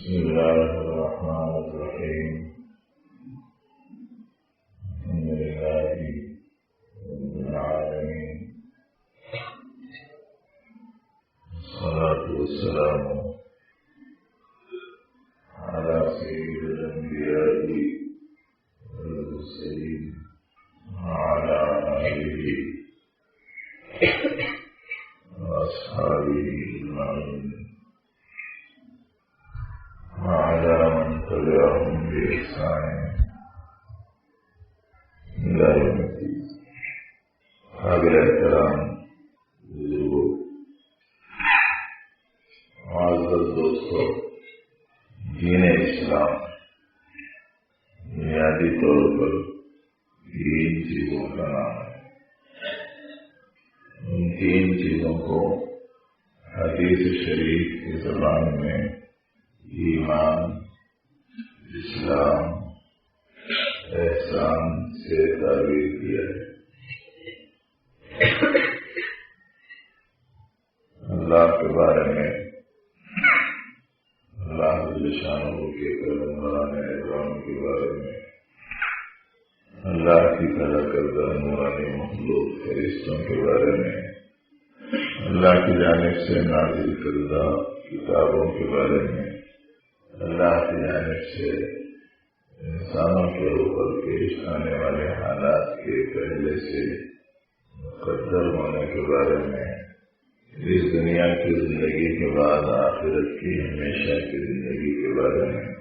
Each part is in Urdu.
بسم الله الرحمن الرحيم. الحمد لله رب العالمين، والصلاة والسلام على سيد الأنبياء والمرسلين وعلى آله وأصحابه أجمعين وعلى من تبعهم بإحسان إلى يوم الدين. قابل احترام بزرگوں، معزز دوستوں، دین اسلام بنیادی طور پر تین چیزوں کا نام ہے۔ ان تین چیزوں کو حدیث شریف کی زبان میں ایمان، اسلام، احسان سے تعبیر کیا ہے۔ اللہ کے بارے میں، اللہ جل شانہ کے پیغمبران اکرام کے بارے میں، اللہ کی پیدا کردہ نورانی مخلوق فرشتوں کے بارے میں، اللہ کی جانب سے نازل کردہ کتابوں کے بارے میں، اللہ کی جانب سے انسانوں کے اوپر پیش آنے والے حالات کے پہلے سے مقدر ہونے کے بارے میں، اس دنیا کی زندگی کے بعد آخرت کی ہمیشہ کی زندگی کے بارے میں،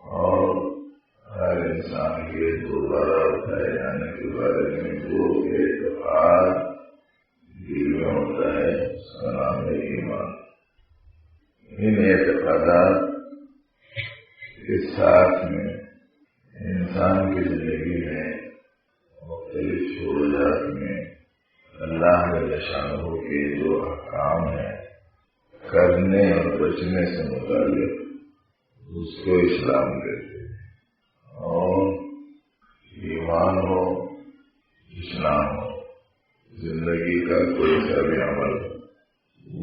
اور ہر انسان کے دوبارہ اٹھائے جانے کے بارے میں جو اعتقاد دل میں ہوتا ہے اس کا نام ہے ایمان۔ ان اعتقادات کے ساتھ میں انسان کی زندگی میں مختلف شعبات میں اللہ جل شانہ کے جو احکام ہیں کرنے اور بچنے سے متعلق، اس کو اسلام کہتے ہیں۔ اور ایمان ہو، اسلام ہو، زندگی کا کوئی سا بھی عمل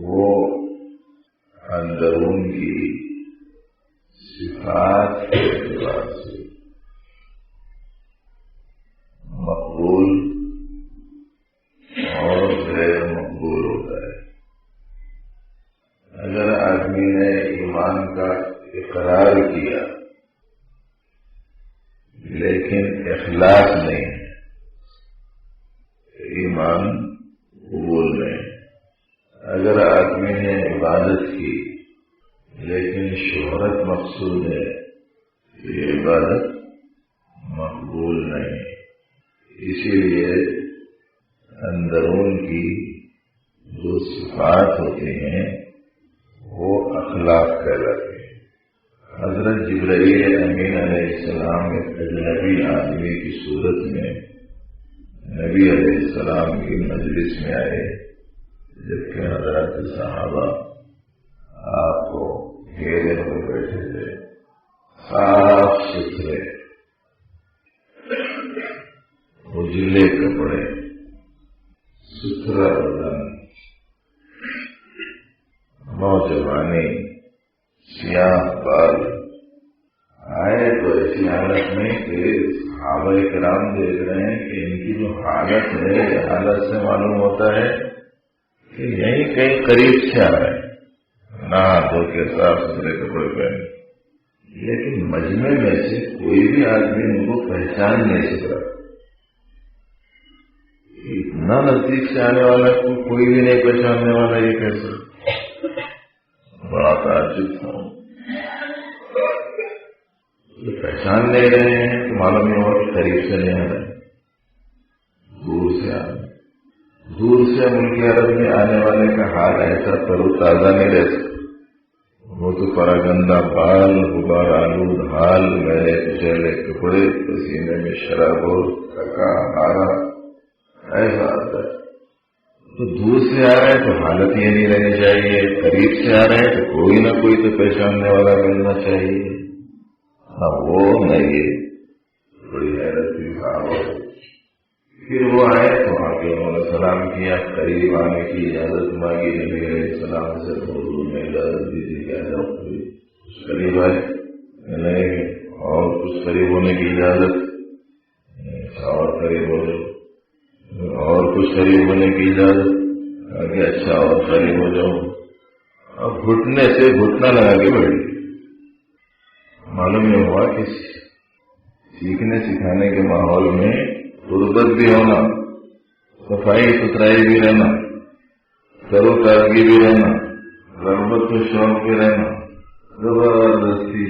وہ اندرون کی صفات کے اعتبار سے مقبول اور غیر مقبول ہوتا ہے۔ اگر آدمی نے ایمان کا اقرار کیا لیکن اخلاص نہیں، ایمان قبول نہیں۔ اگر آدمی نے عبادت کی لیکن شہرت مقصود ہے، یہ عبادت مقبول نہیں۔ اسی لیے اندرون کی جو صفات ہوتی ہیں وہ اخلاق کہلاتے ہیں۔ حضرت جبرائیل امین علیہ السلام ایک اجنبی آدمی کی صورت میں نبی علیہ السلام کی مجلس میں آئے، جبکہ حضرت صحابہ آپ کو گھیرے ہوئے بیٹھے تھے، صاف ستھرے اجلے کپڑے، ستھرا بدن، نوجوانی، سیاہ بال، آئے تو ایسی حالت میں کہ صحابہ کرام دیکھ رہے ہیں کہ ان کی جو حالت ہے، حالت سے معلوم ہوتا ہے کہ یہی کہیں قریب سے آ رہے ہیں، نہا دھو کے صاف ستھرے کپڑے پہنے، لیکن مجمع میں سے کوئی بھی آدمی ان کو پہچان نہیں سکتا۔ اتنا نزدیک سے آنے والا کوئی بھی نہیں پہچاننے والا، یہ کیسے؟ بڑا تعجب تھا۔ پہچان لے رہے ہیں تو معلوم نہیں ہوا کہ قریب سے نہیں آ رہے، دور سے آ رہے۔ دور سے ملک عرب میں آنے والے کا حال ایسا تر و تازہ نہیں رہ سکتا، وہ تو پراگندہ بال، غبار آلود حال، میلے کچیلے کپڑے، پسینے میں شراب اور تھکا ہارا ایسا آتا ہے۔ تو دور سے آ رہے ہیں تو حالت یہ نہیں رہنی چاہیے، قریب سے آ رہے ہیں تو کوئی نہ کوئی تو پہچاننے والا ملنا چاہیے۔ ہاں وہ نہیں، بڑی حیرت کی بات۔ پھر وہ آئے تو وہاں کے انہوں نے سلام کیا، قریب آنے کی اجازت مانگی، نبی علیہ السلام سے حضور نے اجازت دی تھی کہ قریب قریب آئے نہیں اور کچھ قریب ہونے کی اجازت، اور قریب ہو جاؤ، اور کچھ قریب ہونے کی اجازت، آگے اچھا اور قریب ہو جاؤ. اب گھٹنے سے گھٹنا لگا کے بیٹھ. معلوم یہ ہوا کہ سیکھنے سکھانے کے ماحول میں غربت بھی ہونا، صفائی ستھرائی بھی رہنا، ترو تازگی بھی رہنا، رغبت و شوق بھی رہنا، زبردستی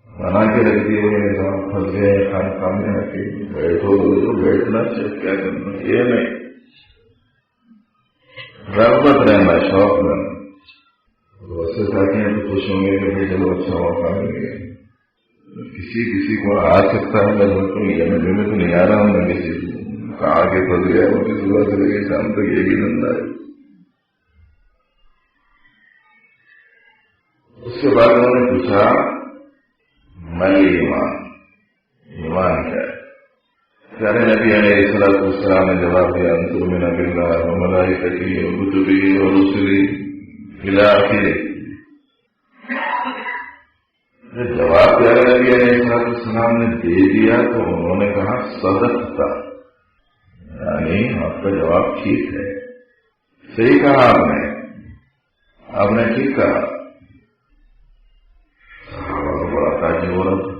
بنا کے رکھ دیے ہوئے نظام پھنس گئے. کھانا سامنے رکھے بیٹھو تو بیٹھنا چاہیے، کیا کرنا یہ نہیں، رغبت رہنا، شوق رہنا. ویسے چاہتے ہیں تو خوش ہوں گے کہ چلو اچھا موقع مل گیا. کسی کو آ سکتا ہے، میں تو نہیں آ رہا ہوں، میں کسی کو آ کے پھنس گیا مجھے صبح سے لے کے شام تک یہ بھی دھندا ہے. اس کے بعد انہوں نے پوچھا مل ایمان کیا ہے؟ پیارے نبی علیہ السلام نے جواب دیا ان تؤمن باللہ وملائکتہ وکتبہ ورسلہ الی آخرہ. جواب پیارے نبی علیہ السلام نے دے دیا تو انہوں نے کہا صدقت، یعنی آپ کا جواب ٹھیک ہے، صحیح کہا آپ نے ٹھیک کہا. بڑا تعجب ہو رہا تھا،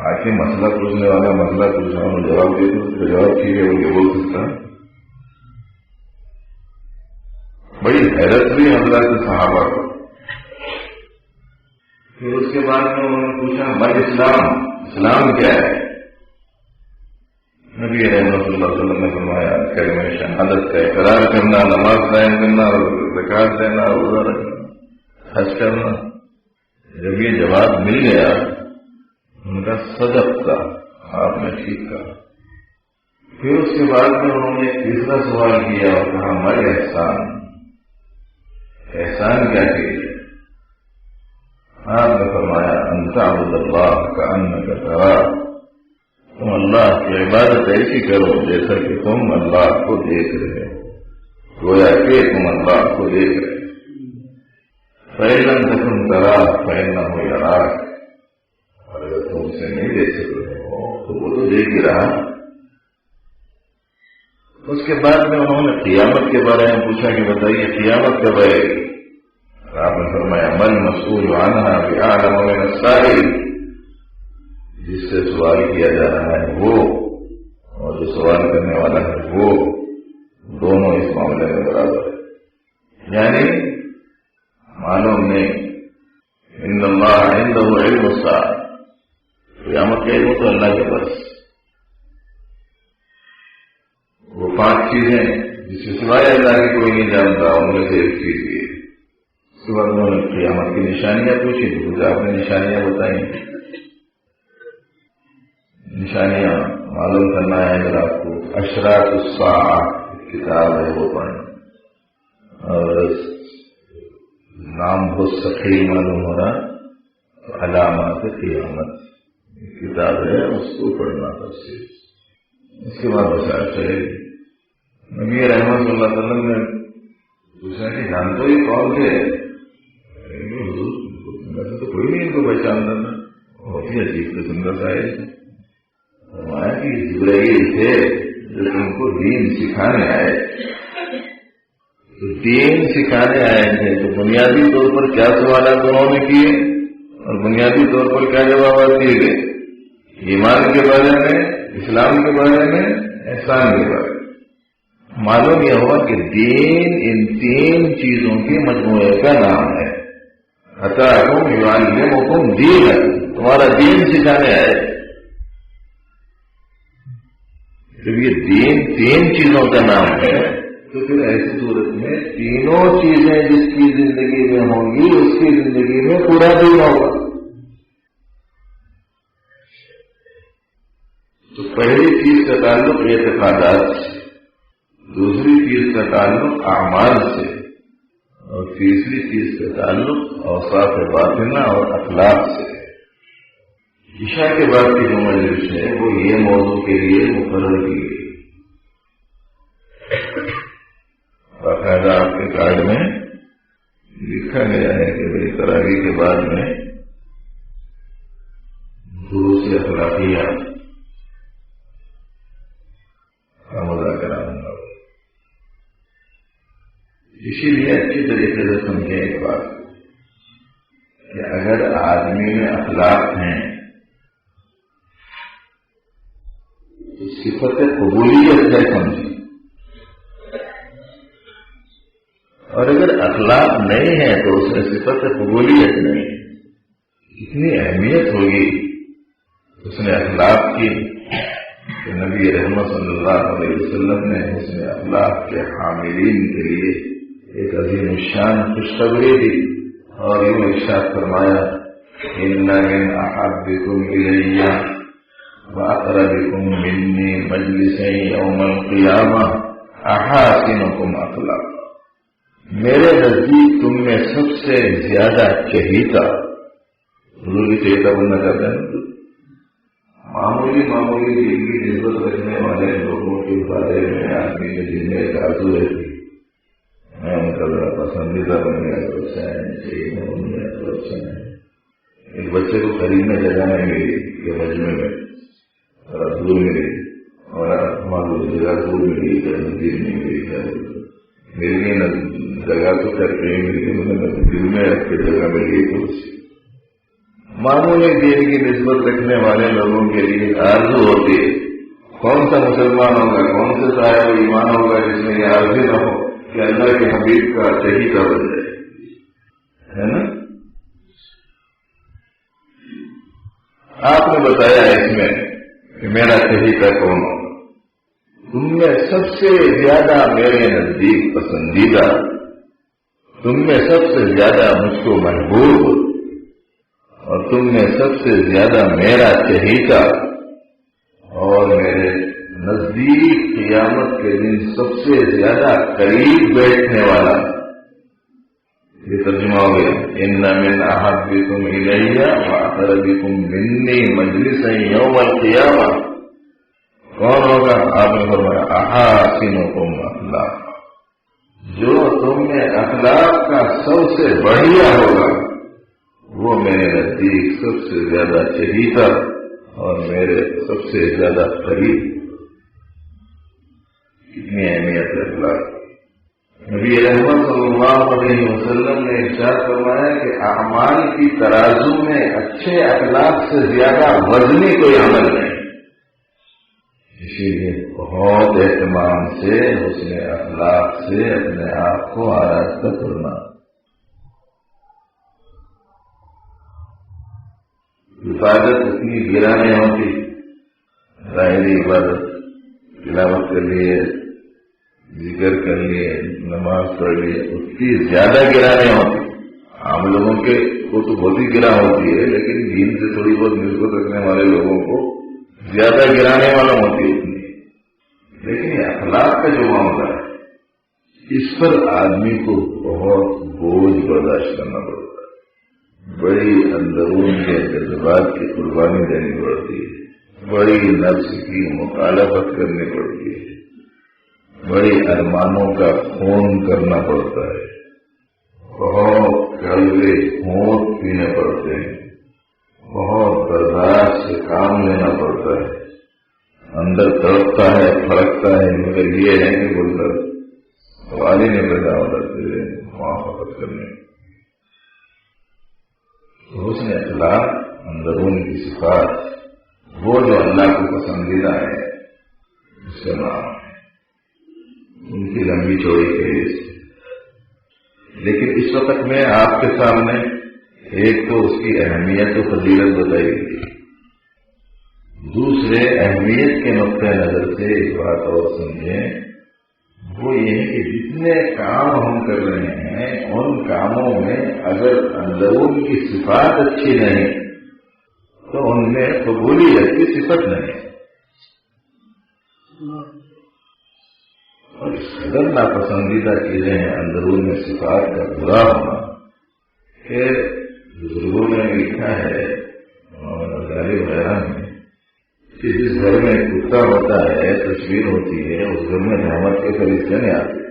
آخر مسئلہ پوچھنے والا مسئلہ پوچھا انہوں جواب دے دو، اس کا جواب ٹھیک ہے وہ یہ بول سکتا. بڑی حیرت بھی حضرات صحابہ کو. پھر اس کے بعد میں انہوں نے پوچھا بھائی اسلام کیا ہے؟ نبی رحمۃ اللہ صلی اللہ علیہ وسلم نے فرمایا کلمہ شہادت کا اقرار کرنا، نماز قائم کرنا، زکات دینا، روزہ رکھنا، حج کرنا. جب یہ جواب مل گیا ان کا صدق تھا، آپ نے ٹھیک کہا. پھر اس کے بعد میں انہوں نے تیسرا سوال کیا اور کہا ہمارے احسان کیا کیجیے؟ آپ نے فرمایا ان تعبد اللہ کأنک تراہ، تم اللہ کی عبادت ایسی کرو جیسا کہ تم اللہ کو دیکھ رہے ہو، گویا کہ تم اللہ کو دیکھ رہے ہو. فإن لم تكن تراہ فإنہ یراک، اور اگر تم اسے نہیں دیکھ رہے ہو تو وہ تو دیکھ ہی رہا. اس کے بعد میں انہوں نے قیامت کے بارے میں پوچھا کہ بتائیے قیامت کب آئے گی؟ آپ نے فرمایا من مسئول عنہا بأعلم من السائل، جس سے سوال کیا جا رہا ہے وہ اور جو سوال کرنے والا ہے وہ دونوں اس معاملے میں برابر ہے. یعنی معلوم نہیں ان اللہ عنده علم الساعہ، قیامت کا علم تو اللہ کے پاس. وہ 5 چیزیں جس سے سوائے اللہ کی کوئی نہیں جانتا، ان میں سے ایک چیز یہ. اس کے بعد انہوں نے قیامت کی نشانیاں پوچھی، مجھے آپ نے نشانیاں بتائیں. نشانیاں معلوم کرنا ہے اگر آپ کو اشراط الساعہ کتاب ہے وہ پڑھنا، اور نام بہت سخی معلوم ہو رہا علامات قیامت کتاب ہے اس کو پڑھنا تفصیل. اس کے بعد بشارت چلے گی. نبی رحمت صلی اللہ علیہ وسلم نے پوچھا کہ جانتے ہی کون تھے؟ ویسے تو کوئی نہیں ان کو پہچانتا تھا، بہت ہی عجیب قسم کا سائل. فرمایا کہ جبرائیل تھے جو تم کو دین سکھانے آئے. تو دین سکھانے آئے تھے تو بنیادی طور پر کیا سوالات انہوں نے کیے اور بنیادی طور پر کیا جوابات دیے گئے؟ ایمان کے بارے میں، اسلام کے بارے میں، احسان کے بارے میں. معلوم یہ ہوا کہ دین ان 3 چیزوں کے مجموعے کا نام ہے. اتاکم یعلمکم دینکم، تمہارا دین سکھانے آئے. جب یہ دین 3 چیزوں کا نام ہے تو پھر ایسی صورت میں تینوں چیزیں جس کی زندگی میں ہوں گی اس کی زندگی میں پورا دین ہوگا. تو پہلی چیز کا تعلق اعتقادات سے، دوسری چیز کا تعلق اعمال سے، اور تیسری چیز کا تعلق اوصاف باطنہ اور اخلاق سے. عشاء کے بعد کی جو مجلس ہے وہ یہ موضوع کے لیے مقرر کی گئی. باقاعدہ آپ کے کارڈ میں لکھا گیا ہے کہ بھائی تراویح کے بعد میں بڑھیا کا مذاکرہ ہوگا. اسی لیے اچھی طریقے سے سمجھیں ایک بات کہ اگر آدمی میں اخلاق ہیں تو صفت قبولیت ہے سمجھیں، اور اگر اخلاق نہیں ہے تو اس میں صفت قبولیت نہیں. اتنی اہمیت ہوگی اس نے اخلاق کی کہ نبی رحمت صلی اللہ علیہ وسلم نے اس نے اخلاق کے حاملین کے لیے ایک عظیم الشان خوشخبری دی اور یوں ارشاد فرمایا ان من احبکم الی واقربکم منی مجلسا یوم القیامہ احاسنکم اخلاقا. میرے نزدیک تم میں سب سے زیادہ چہیتا، حضور کی چہیتا بننا چاہتے ہیں، معمولی دین کی نسبت رکھنے والے لوگوں کے بارے میں آدمی کے دل میں ایک آرزو رہتی، میں ان کا بڑا پسندیدہ بن گیا تو اچھا ہے، بن گیا تو اچھا ہے. ایک بچے کو خریدنے جگہ نہیں ملی کہ مجمع میں اور دور ملی اور معلوم جگہ دور ملی ندیر نہیں ملی میری نہ جگہ تو کر کے ملی، دل میں رکھ کے جگہ ملی تو معمولی دین کی نسبت رکھنے والے لوگوں کے لیے آرزو ہوتی ہے. کون سا مسلمان ہوگا، کون سے صاحب ایمان ہوگا جس میں یہ آرزو نہ ہو کہ اللہ کے حبیب کا چہیتا بن جائے، ہے نا؟ آپ نے بتایا اس میں کہ میرا چہیتا کون ہو. تم میں سب سے زیادہ میرے نزدیک پسندیدہ، تم میں سب سے زیادہ مجھ کو محبوب اور تم میں سب سے زیادہ میرا چہیتا اور میرے نزدیک قیامت کے دن سب سے زیادہ قریب بیٹھنے والا. یہ ترجمہ ہو گیا ان من احبکم الی واقربکم منی مجلسا یوم القیامہ. کون ہوگا؟ آپ نے فرمایا احاسنکم اخلاقا، جو تم میں اخلاق کا سب سے بڑھیا ہوگا وہ میرے نزدیک سب سے زیادہ چہیتا اور میرے سب سے زیادہ قریب. کتنی اہمیت ہے اخلاق. نبی رحمت صلی اللہ علیہ وسلم نے ارشاد فرمایا کہ اعمال کی ترازو میں اچھے اخلاق سے زیادہ وزنی کوئی عمل نہیں. اسی لیے بہت اہتمام سے حسن اخلاق سے اپنے آپ کو آراستہ کرنا. عبادت اتنی گرا نہیں ہوتی، ظاہری عبادت تلاوت کر لیے، ذکر کر لیے، نماز پڑھ لیے، اتنی زیادہ گرا نہیں ہوتی. عام لوگوں کے کو تو بہت ہی گرا ہوتی ہے، لیکن دین سے تھوڑی بہت نسبت رکھنے والے لوگوں کو زیادہ گرانے والا ہوتی ہے اتنی. لیکن یہ اخلاق کا جو معاملہ ہے اس پر آدمی کو بہت بوجھ برداشت کرنا پڑتا ہے. بڑی اندرون کے جذبات کی قربانی دینی پڑتی ہے، بڑی نفس کی مخالفت کرنی پڑتی ہے، بڑی ارمانوں کا خون کرنا پڑتا ہے، بہت کڑوے ہونٹ پینے پڑتے ہیں، بہت برداشت سے کام لینا پڑتا ہے. اندر تڑپتا ہے، پھڑکتا ہے، مگر یہ ہے کہ بول کر سوال ہی نہیں پیدا ہوتا محبت کرنے. حسن اخلاق اندرون کی صفات وہ جو اللہ کو پسندیدہ ہے اس کا نام ہے. ان کی لمبی چوڑی فہرست. لیکن اس وقت میں آپ کے سامنے ایک تو اس کی اہمیت و فضیلت بتائی گئی، دوسرے اہمیت کے نقطۂ نظر سے ایک بات اور سمجھیں، وہ یہ ہے کہ جتنے کام ہم کر رہے ہیں ان کاموں میں اگر اندرون کی صفات اچھی نہیں تو ان میں قبولیت کی صفت نہیں. اور اس قدر ناپسندیدہ چیزیں ہیں اندرون میں صفات کا برا ہونا کہ بزرگوں نے لکھا ہے اور غالب وغیرہ میں کہ جس گھر میں کتا ہوتا ہے، تصویر ہوتی ہے، اس گھر میں رحمت کے فرشتے نہیں آتے.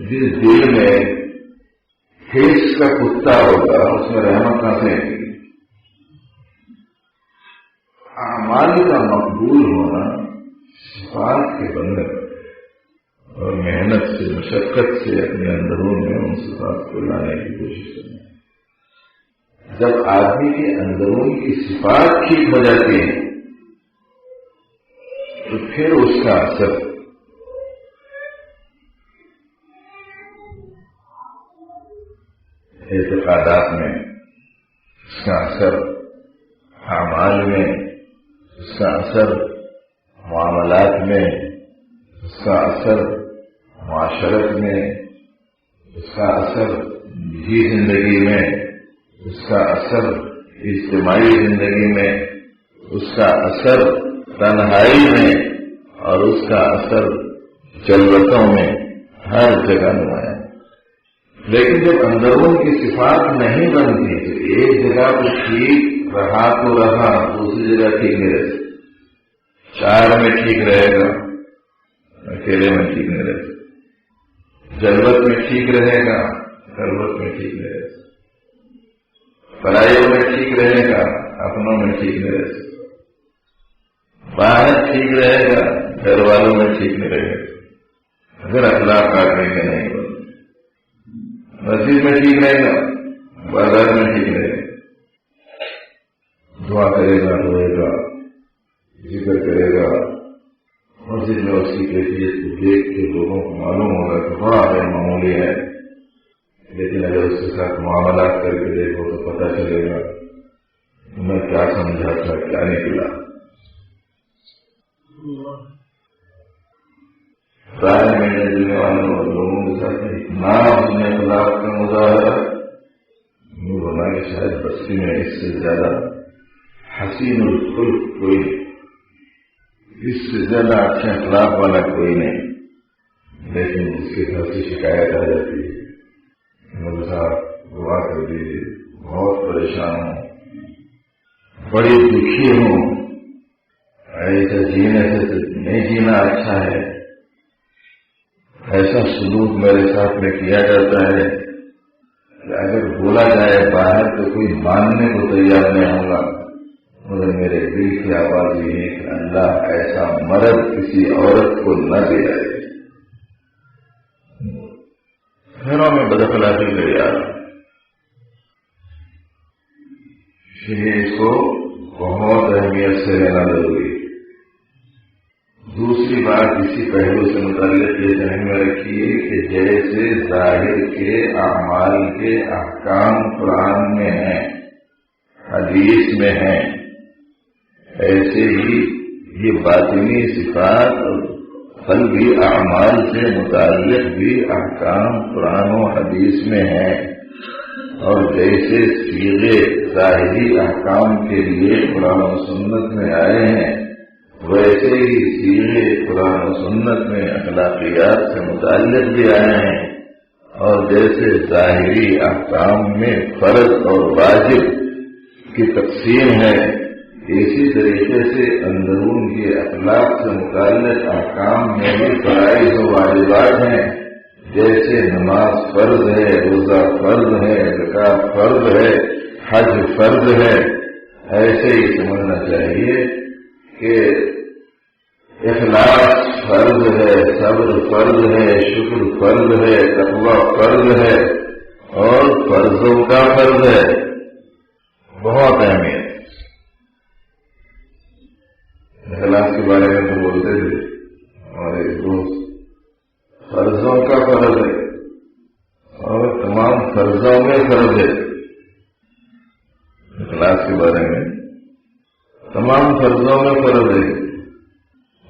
جس دل میں حیث کا کتا ہوگا اس میں رحمت کہاں سے آئے گی؟ اعمال کا مقبول ہونا صفات کے بندے اور محنت سے مشقت سے اپنے اندرون میں ان صفات کو لانے کی کوشش کرنا. جب آدمی کے اندرون کی صفات ٹھیک ہو جاتی ہے تو پھر اس کا اثر اعتقادات میں، اس کا اثر اعمال میں، اس کا اثر معاملات میں، اس کا اثر معاشرت میں، اس کا اثر نجی زندگی میں، اس کا اثر اجتماعی زندگی میں، اس کا اثر تنہائی میں، اور اس کا اثر جلوتوں میں، ہر جگہ نمایاں. لیکن جب اندرون کی صفات نہیں بنتی تو ایک جگہ تو ٹھیک رہا تو رہا، دوسری جگہ ٹھیک نہیں رہتی. چار میں ٹھیک رہے گا، اکیلے میں ٹھیک نہیں رہے گا. جلوت میں ٹھیک رہے گا، خلوت میں ٹھیک رہے گا. پرائیوں میں ٹھیک رہے گا، اپنوں میں ٹھیک نہیں رہے گا. باہر ٹھیک رہے گا، گھر والوں میں ٹھیک نہیں رہے گا. اگر اخلاق کاٹنے کے نہیں بولے، مسجد میں ٹھیک رہے گا، بازار میں ٹھیک رہے گا. دعا کرے گا، روئے گا، ذکر کرے گا. مسجد میں اس کی کیفیت کو دیکھ کے لوگوں کو معلوم ہوگا کہ بڑا غیر معمولی ہے، لیکن اگر اس کے ساتھ معاملات کر کے دیکھو تو پتہ چلے گا میں کیا سمجھا تھا، کیا نکلا. رائے میں جلنے والوں اور لوگوں کے ساتھ اتنا اپنے اخلاق کا مظاہرہ بنا کہ شاید بستی میں اس سے زیادہ حسین الخلق کوئی نہیں، اس سے زیادہ اچھے اخلاق والا کوئی نہیں. لیکن اس کے گھر سے شکایت آ جاتی ہے، مجھے صاحب دعا کر دیجیے، بہت پریشان ہوں، بڑی دکھی ہوں، ایسا جینے سے نہیں جینا اچھا ہے. ایسا سلوک میرے ساتھ میں کیا جاتا ہے کہ اگر بولا جائے باہر تو کوئی ماننے کو تیار نہیں ہوگا، مگر میرے دل کی آواز یہ ہے کہ اللہ ایسا مرد کسی عورت کو نہ دے جائے. گھروں میں بداخلاقی کا یاد اس کو بہت اہمیت سے لینا ضروری ہے. دوسری بات اسی پہلو سے متعلق یہ ذہن میں رکھیے کہ جیسے ظاہر کے اعمال کے احکام قرآن میں ہیں، حدیث میں ہیں، ایسے ہی یہ باطنی صفات اور قلبی اعمال سے متعلق بھی احکام قرآن و حدیث میں ہیں. اور جیسے صیغے ظاہری احکام کے لیے قرآن و سنت میں آئے ہیں، ویسے ہی صیغے قرآن و سنت میں اخلاقیات سے متعلق بھی آئے ہیں. اور جیسے ظاہری احکام میں فرض اور واجب کی تقسیم ہے، اسی طریقے سے اندرون کے اخلاق سے متعلق احکام میں بھی فرائض و واجبات ہیں. جیسے نماز فرض ہے، روزہ فرض ہے، زکوٰۃ فرض ہے، حج فرض ہے، ایسے ہی سمجھنا چاہیے کہ اخلاص فرض ہے، صبر فرض ہے، شکر فرض ہے، تقویٰ فرض ہے، اور فرضوں کا فرض ہے. بہت اہمیت. اخلاص کے بارے میں تو بولتے تھے ہمارے دوست، فرضوں کا فرض ہے اور تمام فرضوں میں فرض ہے. اخلاص کے بارے میں تمام فرضوں میں فرض ہے.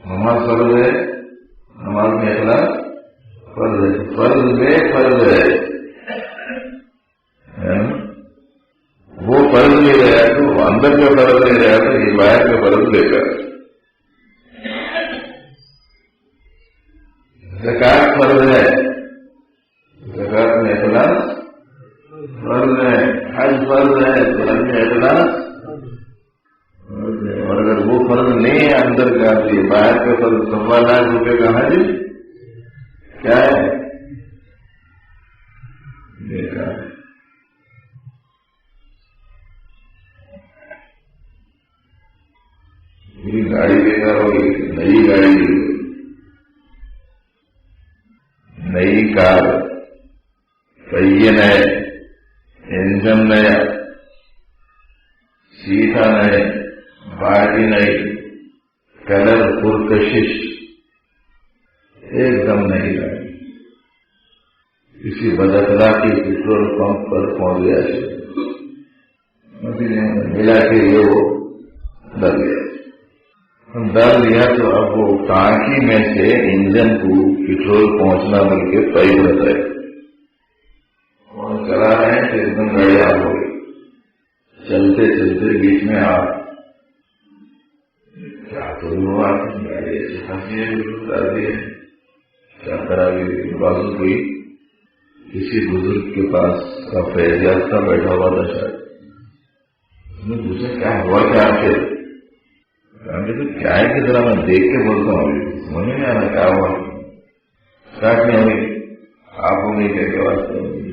نماز فرض ہے، نماز میں اخلاص فرض ہے، فرض میں فرض ہے. وہ فرض نہیں رہا تو اندر کا فرض نہیں رہا تو یہ باہر کا فرض لے کر. زکوٰۃ فرض ہے، زکوٰۃ میں اخلاص فرض ہے، حج فرض ہے تو حج میں اخلاص. اور اگر وہ فرض نہیں ہے اندر کا تو یہ باہر کا فرض 1.25 لاکھ روپے کا حج کیا ہے؟ دیکھا میری گاڑی دیکھا ہوگی، نئی گاڑی لی، نئی کار، پہیے نئے، انجن نیا، سیٹا نئے، باڈی نئی، کلر پرکشش، ایک دم نہیں گاڑی کسی بداخلاقی پیٹرول پمپ پر پہنچ گیا، ملا کے یہ وہ ڈر لیا تو اب وہ ٹانکی میں سے انجن کو پیٹرول پہنچنا بل کے پائپ رہتا ہے اور چلا رہے ہیں تو ایک دم گاڑی آگ ہو گئی، چلتے چلتے بیچ میں آگ، کیا تو گاڑی ایسی خاصی ہے، اتار دی ہے، کیا خرابی؟ بازو کوئی کسی بزرگ کے پاس کا فیض یافتہ بیٹھا ہوا تھا، شاید اس نے پوچھا کیا ہوا، کیا آخر؟ تو کیا ہے کہ ذرا میں دیکھ کے بولتا ہوں، سمجھ نہیں آنا کیا ہوا، اسٹارٹ نہیں ہوئی، آپ ہو گئی کیا واسطے ہوگی؟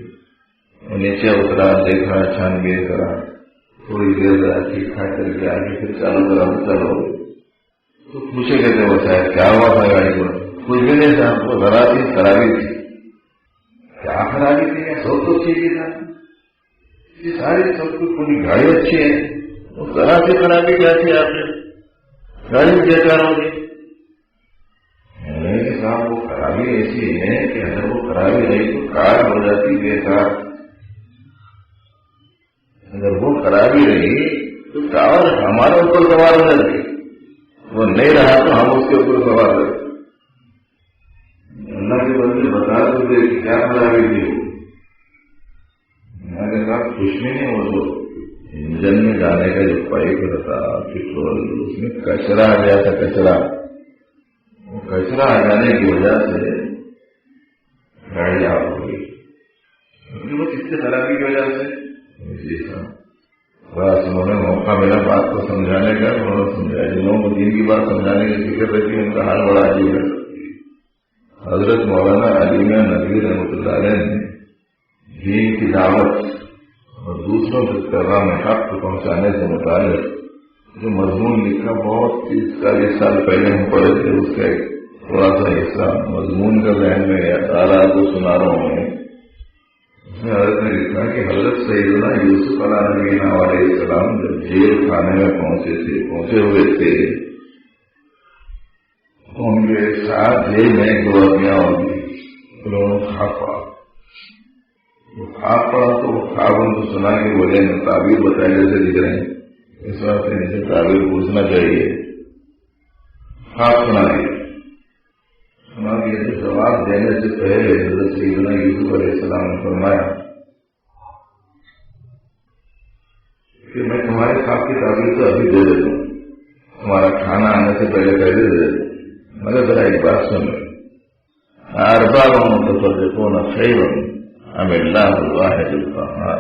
وہ نیچے اترا، دیکھا، چھان بین کرا، تھوڑی دیر رہا، ٹھیک ٹھاک کر کے آگے پھر چالو کرا، چلو تو پوچھے کہتے وہ شاید کیا ہوا تھا گاڑی کو؟ کچھ بھی نہیں تھا، وہ ذرا سی خرابی تھی۔ کیا خرابی تھی؟ سب تو ٹھیک ہی تھا، یہ ساری سب کچھ، پوری گاڑی اچھی ہے، وہ ذرا سی خرابی کیا تھی؟ آپ نے گاڑی بیکار ہو گئی؟ نہیں صاحب، وہ خرابی ایسی ہے کہ اگر وہ خرابی رہی تو کار ہو جاتی بیکار، اگر وہ خرابی رہی تو کار ہمارے اوپر سوار ہو جاتی، وہ نہیں رہا تو ہم اس کے اوپر سوار رہتے۔ اللہ کے بندے بتا تو دے کہ کیا خرابی تھی؟ میں نے کہا کچھ نہیں، وہ جو انجن میں جانے کا جو پائپ رہتا پیٹرول، اس میں کچرا آ گیا تھا، کچرا، وہ کچرا آ جانے کی وجہ سے گاڑی آگ ہو گئی، وہ کس سے خرابی کی وجہ سے؟ جی صاحب بس انہوں نے موقع ملا بات کو سمجھانے کا، انہوں نے سمجھایا، جنہوں کو دین کی بات سمجھانے کی فکر رہتی ہے ان کا حال بڑا عجیب ہے۔ حضرت مولانا علی میاں ندوی رحمۃ اللہ علیہ نے دین کی دعوت اور دوسروں کے پیغام حق کو پہنچانے سے متعلق جو مضمون لکھا، بہت 30-40 سال پہلے ہم پڑھے تھے، اس کا ایک تھوڑا سا حصہ مضمون کا ذہن میں آرات کو سنا رہا ہوں۔ اس میں حضرت نے لکھا کہ حضرت سیدنا یوسف علیہ نبینا علیہ السلام جب جیل خانے میں پہنچے ہوئے تھے، ان کے ساتھ جیل میں ایک دو آدمیاں ہوگی، انہوں نے خواب پڑا، وہ خواب پڑا تو وہ خواب ان کو سنا کے بولے تعبیر بتائے جیسے دکھ رہے ہیں، اس وقت ان سے تعبیر پوچھنا چاہیے۔ خواب سنا دیا تو جواب دینے سے پہلے حضرت سیدنا یوسف علیہ السلام نے فرمایا کہ میں تمہارے خواب کی تعبیر تو ابھی دے دیتا ہوں، تمہارا کھانا آنے سے پہلے دے دیتا ہوں، مگر ذرا ایک بات سن لو، ارباب متفرقون خیر ام اللہ الواحد القہار،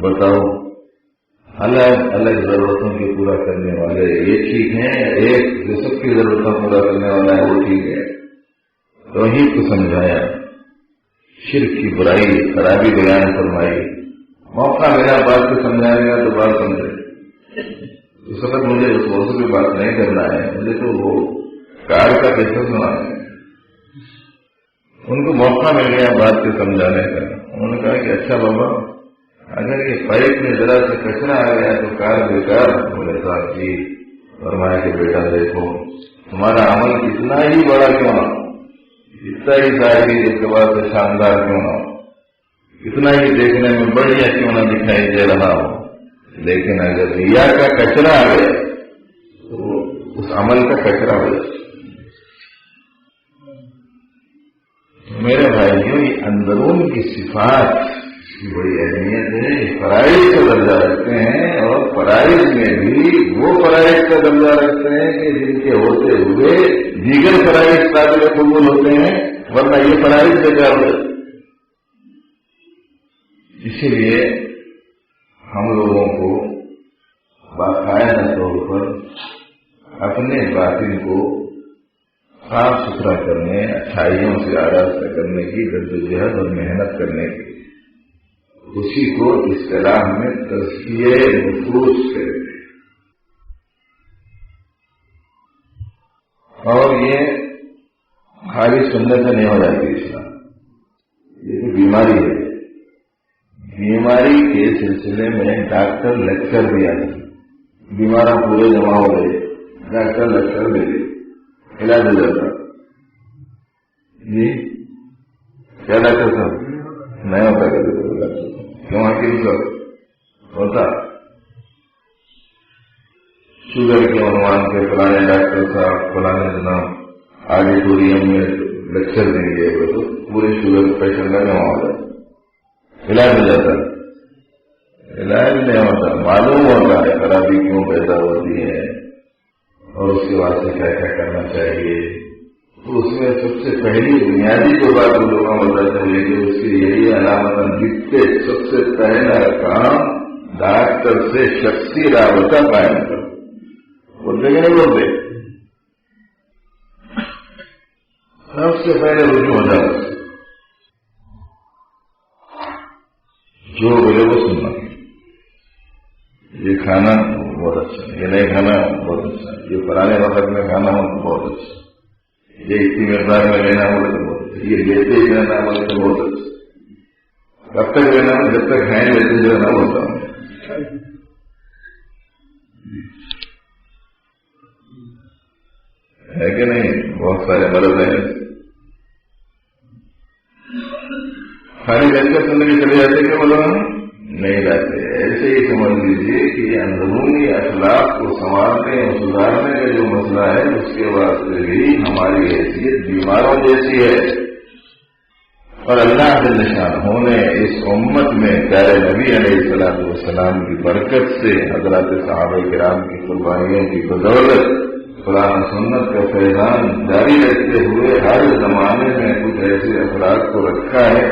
بتاؤ الگ الگ ضرورتوں کی پورا کرنے والے یہ ٹھیک ہیں، ایک جو سب کی ضرورتوں پورا کرنے والا ہے وہ ٹھیک ہے؟ توحید کو سمجھایا، شرک کی برائی خرابی بیان فرمائی، موقع ملا بات کو سمجھانے کا تو بات سمجھے۔ اس وقت مجھے اس موضوع پہ بات نہیں کرنا ہے، مجھے تو وہ کار کا قصہ سنا ہے۔ ان کو موقع مل گیا بات کو سمجھانے کا، انہوں نے کہا کہ اچھا بابا، اگر یہ پائپ میں ذرا سے کچرا آ گیا تو کار بیکار؟ بولے صاحب جی، فرمایا کہ بیٹا دیکھو، تمہارا عمل کتنا ہی بڑا کیوں نہ، اتنا ہی ظاہری اعتبار سے شاندار کیوں نہ ہو، اتنا ہی دیکھنے میں بڑھیا کیوں نہ دکھائی دے رہا ہو، لیکن اگر ریا کا کچرا آ گیا تو اس عمل کا کچرا ہو جائے۔ میرے بھائیوں، یہ اندرون کی صفات کی بڑی اہمیت ہے، یہ فرائض کا درجہ رکھتے ہیں، اور فرائض میں بھی وہ فرائض کا درجہ رکھتے ہیں کہ جن کے ہوتے ہوئے دیگر فرائض قابل قبول ہوتے ہیں، ورنہ یہ فرائض بیکار ہوتے۔ اسی لیے ہم لوگوں کو باقاعدہ طور پر اپنے باطن کو صاف ستھرا کرنے، اچھائیوں سے آراستہ کرنے کی جدوجہد اور محنت کرنے کی اسی کو اصطلاح میں تزکیہ نفوس کہتے ہیں. اور یہ خالی سننے سے نہیں ہو جاتی اسلام. یہ تو بیماری ہے. بیماری کے سلسلے میں ڈاکٹر لیکچر دیا تھا. بیمار پورے جمع ہو گئے, ڈاکٹر لیکچر دے دی, علاج ہو جاتا. جی کیا ڈاکٹر صاحب نہیں ہوتا کیوں حکیم صاحب ہوتا. شوگر کے عنوان کے فلانے ڈاکٹر صاحب فلانے جناب آڈیٹوریم میں لیکچر دیں گے تو پورے شوگر پیشنٹ کا جمع ہو جاتا, علاج ہو جاتا. علاج نہیں ہوتا. معلوم ہوتا ہے خرابی کیوں پیدا ہوتی ہے اور اس کے واسطے کیا کیا کرنا چاہیے. تو اس میں سب سے پہلی بنیادی جو بات لوگوں کو پتا چلے گی اس کی یہی علامت لکھتے سب سے پہلا کام ڈاکٹر سے شخصی رابطہ قائم کرو. بولتے کہ نہیں بولتے؟ سب سے پہلے رجوع ہو جاتا جو بولے وہ سننا. یہ کھانا بہت اچھا ہے, یہ نہیں کھانا بہت اچھا ہے, یہ پرانے وقت میں کھانا بہت اچھا ہے, یہ اتنی مقدار میں لینا بولے تو بہت اچھا, یہ لیتے ہی رہنا بولے تو بہت اچھا. کب تک لینا جب تک کھائیں لیتے جو رہنا بولتا ہوں. ہے کہ نہیں؟ بہت سارے مرض ہیں. خالی لیکچر سننے کے چلے جاتے کہ بولو نہیں جاتے. ایسے ہی سمجھ لیجیے کہ یہ اندرونی اخلاق کو سنوارنے اور سدھارنے کا جو مسئلہ ہے اس کے واسطے بھی ہماری حیثیت بیماروں جیسی ہے. اور اللہ کے نشان ہونے اس امت میں پیارے نبی علیہ الصلوۃ والسلام کی برکت سے حضرات صحابہ کرام کی قربانیوں کی بدولت قرآن سنت کا فیضان جاری رکھتے ہوئے ہر زمانے میں کچھ ایسے افراد کو رکھا ہے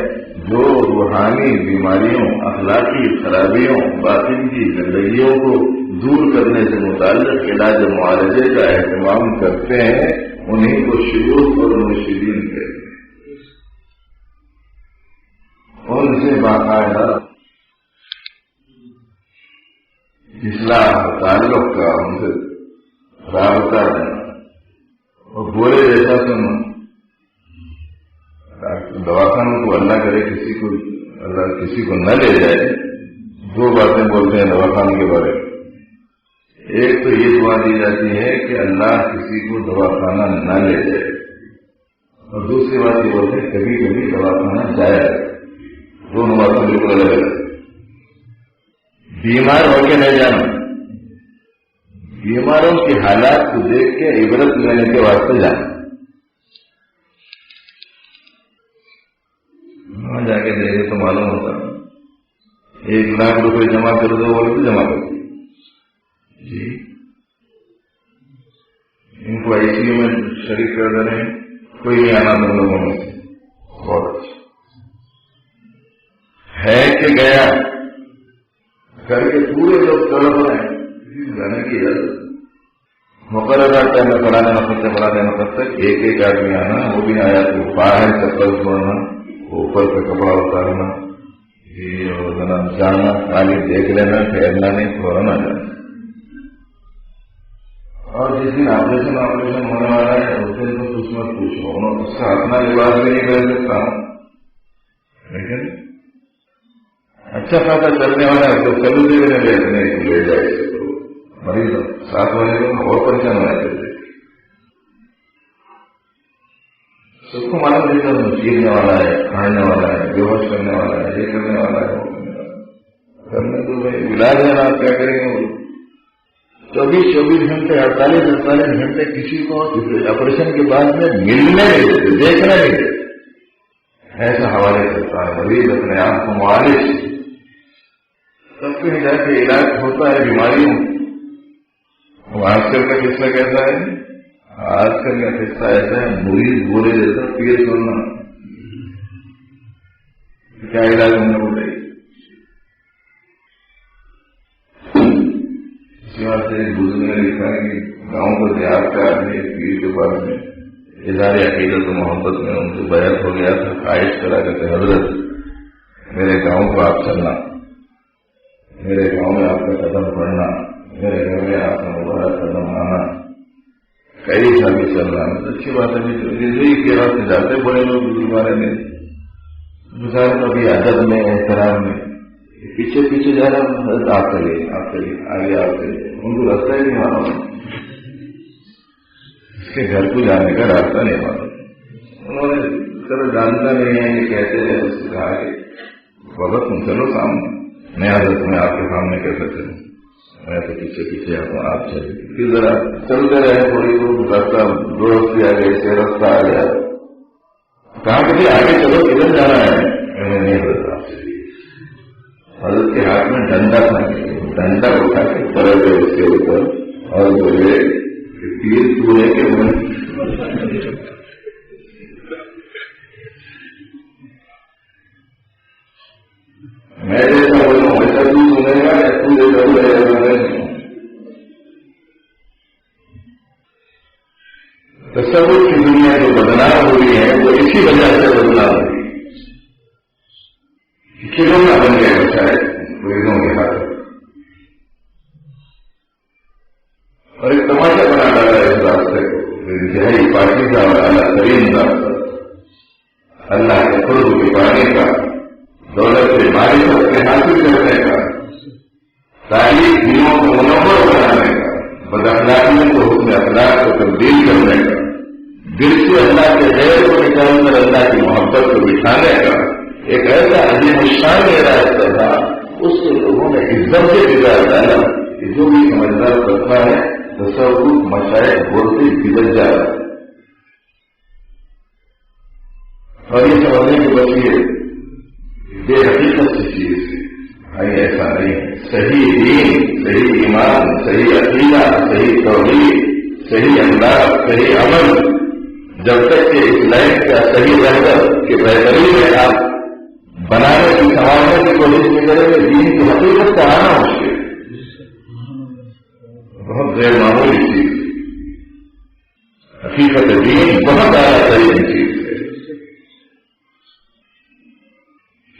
جو روحانی بیماریوں, اخلاقی خرابیوں, باطن کی گندگیوں کو دور کرنے سے متعلق علاج معالجے کا اہتمام کرتے ہیں. انہیں کو شیوخ اور مرشدین کہتے ہیں. ان سے باقاعدہ اصلاح تعلق کا ان سے رابطہ ہے اور بولے جیسا سنو. دواخانوں کو اللہ کرے کسی کو نہ لے جائے. دو باتیں بولتے ہیں دواخانوں کے بارے میں. ایک تو یہ دعا دی جاتی ہے کہ اللہ کسی کو دواخانہ نہ لے جائے, اور دوسری بات یہ بولتے ہیں کبھی کبھی دواخانہ جائے. دونوں باتیں بالکل الگ الگ. بیمار ہو کے نہیں جانا, بیماروں کی حالات کو دیکھ کے عبرت لینے کے واسطے جانا. وہاں جا کے دیکھے تو معلوم ہوتا 1 لاکھ روپے جمع کر دو بولے تو جمع کر دو. جی ان کو آئی سی یو میں شریک کر دینے کوئی نہیں آنا تم لوگوں میں سے. بہت اچھا ہے کہ گیا کر کے پورے لوگ تڑپ رہے ہیں. جانے کی مقررہ ٹائم میں پڑھانے وقت تک ایک آدمی آنا, وہ بھی آیا تو باہر چپل چھوڑنا, اوپر کا کپڑا اتارنا, جانا خالی دیکھ لینا, ٹھہرنا نہیں, فوراً آ جانا. اور جس دن آپریشن ہونے والا ہے اس دن تو کچھ مت پوچھو, اس کا اپنا لباس بھی نہیں کر سکتا ہوں. لیکن اچھا خاصا چلنے والا ہے تو چلو دے لے جائے مریض ساتھ والے کو اور پریشان ہونا چاہیے. سب کو معلوم نہیں تھا چیرنے والا ہے, کھانے والا ہے, بے ہوش کرنے والا ہے, یہ کرنے والا ہے, وہ کرنے والا ہے. کرنے تو بھائی علاج ہے نا, آپ کیا کریں گے. 24 گھنٹے 48 گھنٹے کسی کو آپریشن کے بعد میں ملنے نہیں دیتے, دیکھنا نہیں دیتے. ایسا حوالے کرتا ہے مریض اپنے آپ کو معالج. سب کہیں جا کے علاج ہوتا ہے بیماریوں. آج کل کا قصہ کیسا ہے؟ آج کل کا قصہ ایسا ہے مریض بولے جیسا پیر سننا. کیا علاج ہونا بولے اسی واسطے ایک بزرگ نے لکھا ہے کہ گاؤں کو دیہات کا آدمی پیر کے پاس میں اظہار عقیدت و محبت میں ان سے بیعت ہو گیا تھا. خواہش کرا کرتے حضرت میرے گاؤں کو آپ چلنا، میرے گاؤں میں آپ کا قدم پڑنا، میرے گھر میں آپ کا مبارک قدم آنا، کئی سال چل رہا ہے. اچھی بات ہے کہ راستے جاتے بڑے لوگ اردو بارے میں بزار کبھی ادب میں احترام میں پیچھے پیچھے جا رہا ہوں. آپ چلیے آپ چلیے آگے آپ چلیے، ان کو راستہ ہی نہیں معلوم، اس کے گھر کو جانے کا راستہ نہیں معلوم. انہوں نے چلو جانتا نہیں ہے کہ کہتے ہیں، اس سے کہا کہ بابا تم چلو سامنے، میں حضرت میں آپ کے سامنے کیسے چلوں، میں تو پیچھے پیچھے آتا ہوں، آپ چلے. پھر ذرا چلتے رہے تھوڑی دور، راستہ دو رستے آ گئے، چھ رستہ آ گیا. کہاں کہ آگے چلو کدھر جانا ہے؟ میں نے نہیں حضرت آپ سے. حضرت کے ہاتھ میں ڈنڈا تھا، ڈنڈا اٹھا کے پڑے گئے اس کے اوپر اور بولے تیر چوڑے کے من میں جیسا بولوں ویسا تو سنے گا یا تو جیسا بولے گا. تصور کی دنیا جو بدنام ہوئی ہے وہ اسی وجہ سے بدنام ہوئی. کھلونا بن گیا بچائے انگریزوں کے ہاتھ اور ایک تماشا بنا ڈالا ہے اس راستے کو. انتہائی پاکیزہ اور اعلیٰ ترین راستہ، اللہ کے قرب کے پانے کا، دولت سے معرفت کے حاصل کرنے کا، تاریخ دلوں کو منور بنانے کا، بد اخلاقیوں کو حسن اخلاق کو تبدیل کرنے کا، دل سے اللہ کے غیر کو نکال کر اللہ کی محبت کو بٹھانے کا ایک ایسا عظیم الشان راستہ تھا. اس سے لوگوں نے عزت سے بگاڑ ڈالا کہ جو بھی سمجھدار کرتا ہے تصور مشائے بولتے بگڑ جا رہا ہے. اور یہ سمجھنے کی بچیے بے حقیقت کی چیز بھائی ایسا نہیں ہے. صحیح دین، صحیح ایمان، صحیح عقیدہ، صحیح توحید، صحیح انداز، صحیح عمل جب تک کہ اس لائف کا صحیح رہبر کہ بہترین ہے آپ بنانے کی سنبھالنے کی کوشش نہیں کریں گے، دین کی حقیقت کا آنا مشکل، بہت غیر معمولی چیز. حقیقت دین بہت اعلیٰ ترین چیز ہے.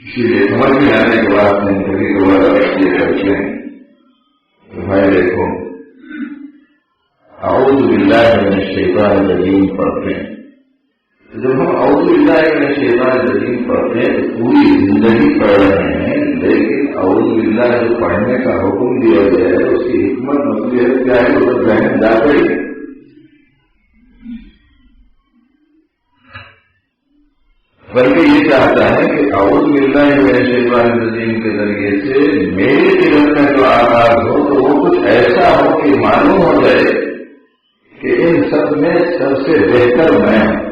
اسی لیے سمجھ میں آنے کے بعد میں کبھی دوبارہ یہ کرتے ہیں کہ بھائی دیکھو اعوذ باللہ من الشیطان الرجیم پڑھتے ہیں. جب ہم اعوذ باللہ من الشیطان الرجیم پڑھتے ہیں تو پوری زندگی پڑھ رہے ہیں، لیکن اعوذ باللہ جو پڑھنے کا حکم دیا گیا ہے اس کی حکمت مصلحت کیا ہے وہ ذہن جاتے ہی. بلکہ یہ چاہتا ہے کہ اعوذ باللہ من الشیطان الرجیم کے ذریعے سے میرے دل میں جو آغاز ہو تو وہ کچھ ایسا ہو کہ معلوم ہو جائے کہ ان سب میں سب سے بہتر میں ہوں.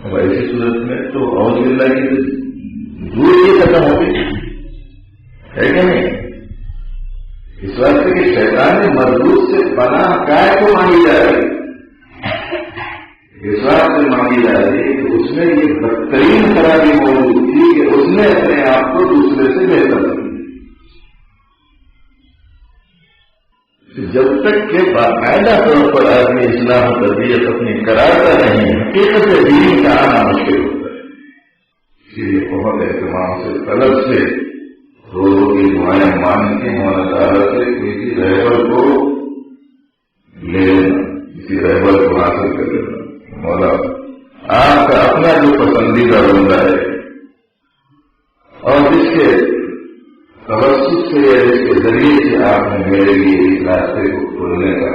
اب ایسی صورت میں تو اعوذ باللہ کی دور ہی ختم ہو گئی ہے کہ نہیں؟ اس واسطے کہ شیطان مردود سے پناہ کائے کو مانگی جا رہی، اس بات سے مانگی جا رہی ہے کہ اس میں یہ بدترین خرابی موجود تھی کہ اس نے اپنے آپ کو دوسرے سے بہتر کر. جب تک کہ باقاعدہ طور پر آدمی اصلاح و تربیت اپنی کراتا نہیں، حقیقت دین کا آنا مشکل ہوتا ہے. اسی لیے بہت اہتمام سے طلب سے روزوں کی دعائیں مان کے مولانا تعالیٰ سے کسی رہبر کو لے لینا، کسی رہبر کو حاصل کر لینا. مولا آپ کا اپنا جو پسندیدہ بندہ ہے اور جس کے توسط سے یا اس کے ذریعے سے آپ نے میرے لیے اس راستے کو کھولنے کا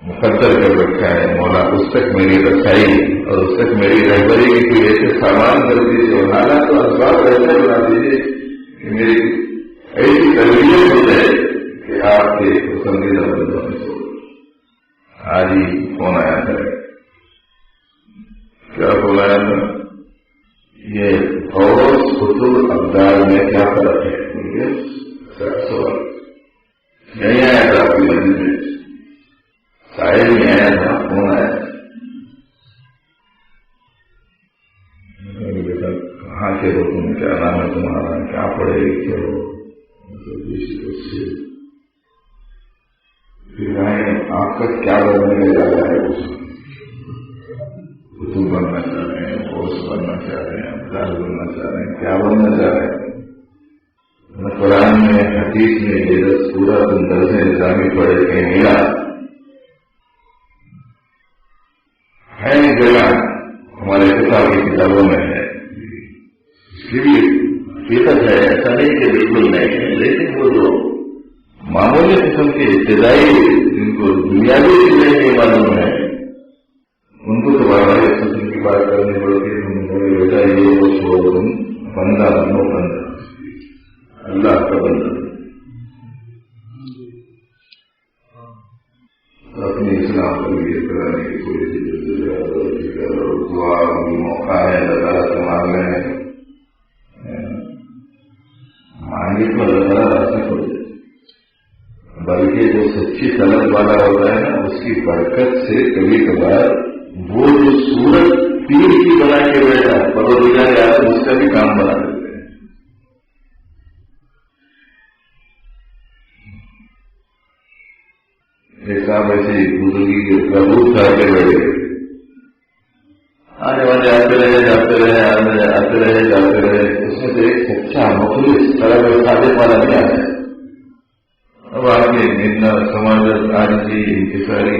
مقدر کر رکھا ہے، مولا اس تک میری رسائی اور اس تک میری رہبری کی کوئی ایسے سامان کر دیجیے اور حالات تو اسباب ایسے بنا دیجیے کہ میری ایسی تربیت ہو جائے کہ آپ کے پسندیدہ بندوں میں سے. آج ہی فون آیا تھا. کیا فون آیا تھا؟ یہ اور خطوط ابدال میں کیا فرق ہے؟ سوال نہیں آیا تھا آپ کی مسجد میں، شاید نہیں آیا تھا، فون آیا تھا. بیٹا کہاں کے ہو تم، کیا نام ہے تمہارا، کیا پڑھے لکھے ہو؟ آپ کا کیا بننے کا ارادہ ہے؟ اس بننا چاہ رہے ہیں، دوست بننا چاہ رہے ہیں، افضل بننا چاہ رہے ہیں، کیا بننا چاہ رہے ہیں؟ قرآن میں حدیث میں یہ پورا تم درس نظامی پڑھے کہ میرا ہے جگہ ہمارے کتاب کی کتابوں میں ہے، اس کی بھی فیصد ہے، ایسا نہیں کہ بالکل نہیں ہے، لیکن وہ جو معمولی قسم کے ابتدائی جن کو دنیاوی چیزیں نہیں معلوم ہے ان کو تو بڑھائی قسم کی بات کرنی پڑتی ہے. بیٹا یہ وہ چھوڑ تم بندہ بنو، بندہ اللہ کا بندہ. اپنی اسلام کو یہ کرانے کی کوئی دعا موقع ہے اللہ تعالیٰ سے مانگ رہے ہیں، مانگے تو اللہ تعالیٰ راستہ کھول دے. بلکہ جو سچی طلب والا ہوتا ہے نا اس کی برکت سے کبھی کبھار وہ جو صورت پیر کی بنا کے بیٹھا پروردگار یاد اس کا بھی کام بنا دیتے ہیں. ایک صاحب ایسے بزرگی کے قبول کر کے بیٹھے، آنے والے آتے رہے جاتے رہے، آتے رہے جاتے رہے. اس میں سے ایک سچا مخلص طرح کا صادق والا نہیں آیا. اب آگے اتنا سماجت آجی انکساری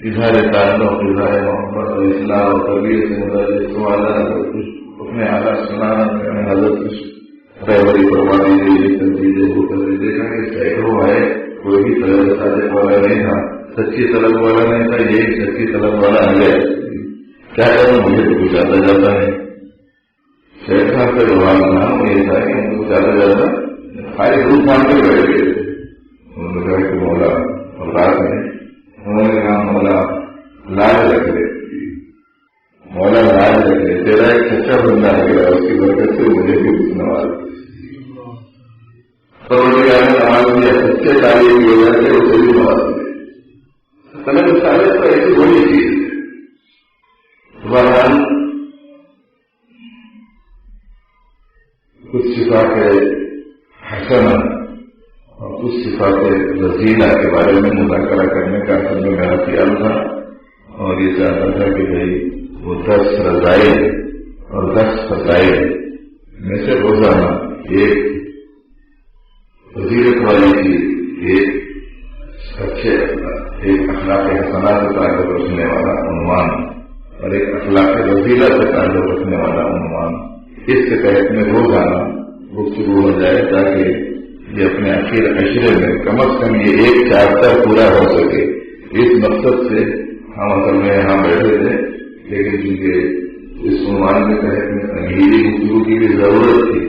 اظہار تعلق، اظہار محبت اور اصلاح اور تربیت سے متعلق سوالات اور کچھ اپنے حالات سنانا، حضرت کچھ ڈرائیوری کروا دیجیے، یہ کر دیجیے، وہ کر دیجیے. دیکھا کہ سینکڑوں آئے، کوئی بھی طلب صادق والا نہیں تھا، سچی طلب والا نہیں تھا. یہی سچی طلب والا آ گیا. کیا کروں، مجھے تو کچھ آتا جاتا ہے. شیخ صاحب کا جواب نہ یہ تھا کہ ان کو کچھ آتا جاتا خالی دودھ مان کے بیٹھ گئے. انہوں نے کہا کہ مولا اور رات میں انہوں نے کہا مولا لاج رکھ لے، مولا لاج رکھ لے، تیرا ایک سچا بندہ ہے گیا، اس کی برکت سے مجھے بھی کچھ نواز. پروردگار نے نماز دیا، سچے تعلیم کی وجہ سے اسے بھی نواز دیا. طلب صالح تو ایسی بڑی چیز ہے. بہرحال کچھ صفات حسنہ اور کچھ صفات رزینہ کے بارے میں مذاکرہ کرنے کا اصل میں میرا خیال تھا، اور یہ چاہتا تھا کہ بھائی وہ 10 رضائل اور 10 فضائل میں سے روزانہ ایک فضیلت والی چیز، ایک اچھے ایک اخلاق حسنہ سے تعلق رکھنے والا عنوان اور ایک اخلاق رضیلہ سے تعلق رکھنے والا عنوان، اس کے تحت میں روزانہ گفتگو ہو جائے تاکہ یہ اپنے آخر عشرے میں کم از کم یہ ایک چارٹر پورا ہو سکے. اس مقصد سے ہم اصل میں یہاں بیٹھے تھے، لیکن چونکہ اس عنوان کے تحت میں انگریزی گفتگو کی بھی ضرورت تھی،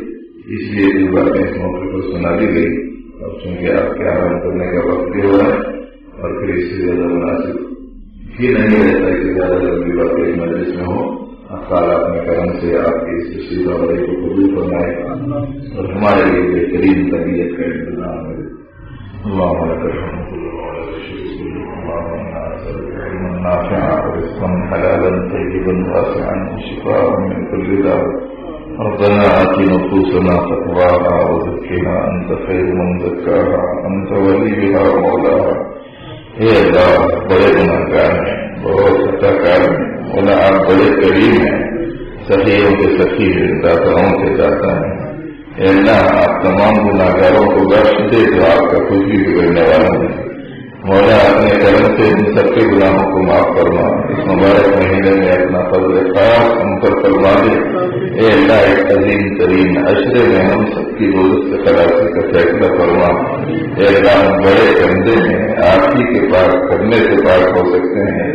اس لیے کچھ باتیں اس موقع پر سنا دی گئی. اور چونکہ آپ کے آرام کرنے کا وقت بھی ہو رہا ہے اور پھر اس سے زیادہ مناسب ہی نہیں رہتا ہے کہ زیادہ لمبی باتیں اس مجلس میں ہو. تعالیٰ اپنے کرم سے آپ کی اس تشریف آوری کو قبول فرمائے اور ہمارے لیے بہترین طبیعت کا انتظام ہے. اللهم لك الحمد اللهم علما نافعا ورزقا حلالا طيبا واسعا وشفاء من كل داء. ربنا آت نفوسنا تقواها وزكها أنت خير من زكاها أنت وليها ومولاها. اے اللہ بڑے گناہگار ہیں، بہت خطا کار ہیں، مولا آپ بڑے کریم ہیں، سخیوں کے سخی ہیں، داتاؤں کے داتا ہیں. اے اللہ آپ تمام گناہگاروں کو بخش دے تو آپ کا کچھ بھی بگڑنے والا نہیں. مولا اپنے کرم سے ان سب کے گناہوں کو معاف فرما. اس مبارک مہینے میں اپنا فضل خاص ہم پر فرما دے. اے اللہ ایک عظیم ترین عشرے میں ہم سب کی روزت سے خلاصی کا فیصلہ فرما. اے اللہ ہم بڑے بندے ہیں، آپ ہی کے پاک کرنے سے پاک ہو سکتے ہیں.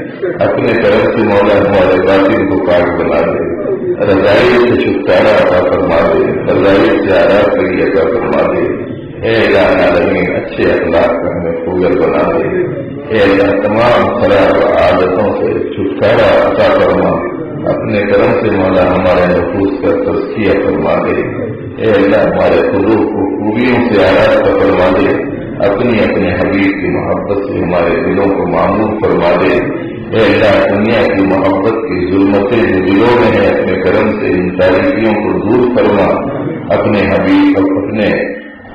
اپنے طرف سے مولا ہمارے باطن کو پاک بنا دے، رضائل سے چھٹکارا عطا فرما دے، رضائل سے آرام کری عطا فرما دے. اے اللہ العالمین اچھے اخلاق کا ہمیں خوگر بنا دے. اے اللہ تمام خراب عادتوں سے چھٹکارا عطا فرما. اپنے کرم سے مولا ہمارے نفوس کا تزکیہ فرما دے. اے اللہ ہمارے قلوب کو خوبیوں سے آراستہ فرما دے. اپنی اپنے حبیب کی محبت سے ہمارے دلوں کو معمور فرما دے. اے اللہ دنیا کی محبت کی ظلمتیں جو دلوں میں ہیں اپنے کرم سے ان تاریکیوں کو دور فرما. اپنے حبیب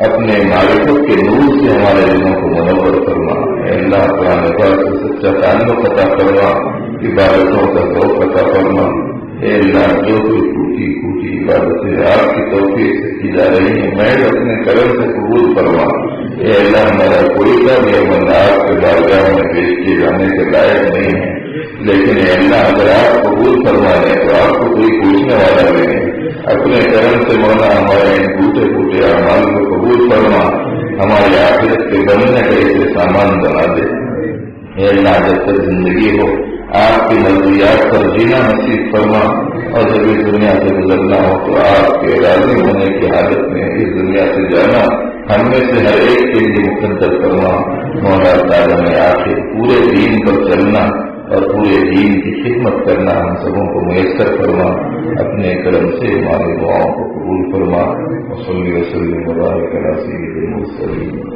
اپنے معرفت کے نور سے ہمارے دلوں کو منور فرما. اے اللہ قرآن پاک سے سچا تعلق عطا فرما، عبادتوں کا ذوق عطا فرما. اے اللہ جو کوئی ٹوٹی عبادتیں آپ کی توفیق سے کی جا رہی ہیں میں اپنے کرم سے قبول فرما. اے اللہ ہمارا کوئی کا بھی بندہ آپ کے بارگاہ میں پیش کیے جانے کے لائق نہیں ہے، لیکن اے اللہ اگر آپ قبول فرما لیں تو آپ کو کوئی پوچھنے والا نہیں ہے. اپنے کرم سے مولا ہمارے ان ٹوٹے اعمال کو قبول فرما، ہماری آخرت کے بننے کا اسے سامان بنا دے. اے اللہ جب تک زندگی ہو آپ کی مرضیات پر جینا نصیب فرما، اور جب اس دنیا سے گزرنا ہو تو آپ کے راضی ہونے کی حالت میں اس دنیا سے جانا ہم میں سے ہر ایک کے لیے مقدر فرما. مولا تعالیٰ میں آخر پورے دین پر چلنا اور پورے دین کی خدمت کرنا ہم سبوں کو میسر فرما. اپنے کرم سے ہماری دعاؤں کو قبول فرما. وصلی وسلم وبارک علی سید المرسلین.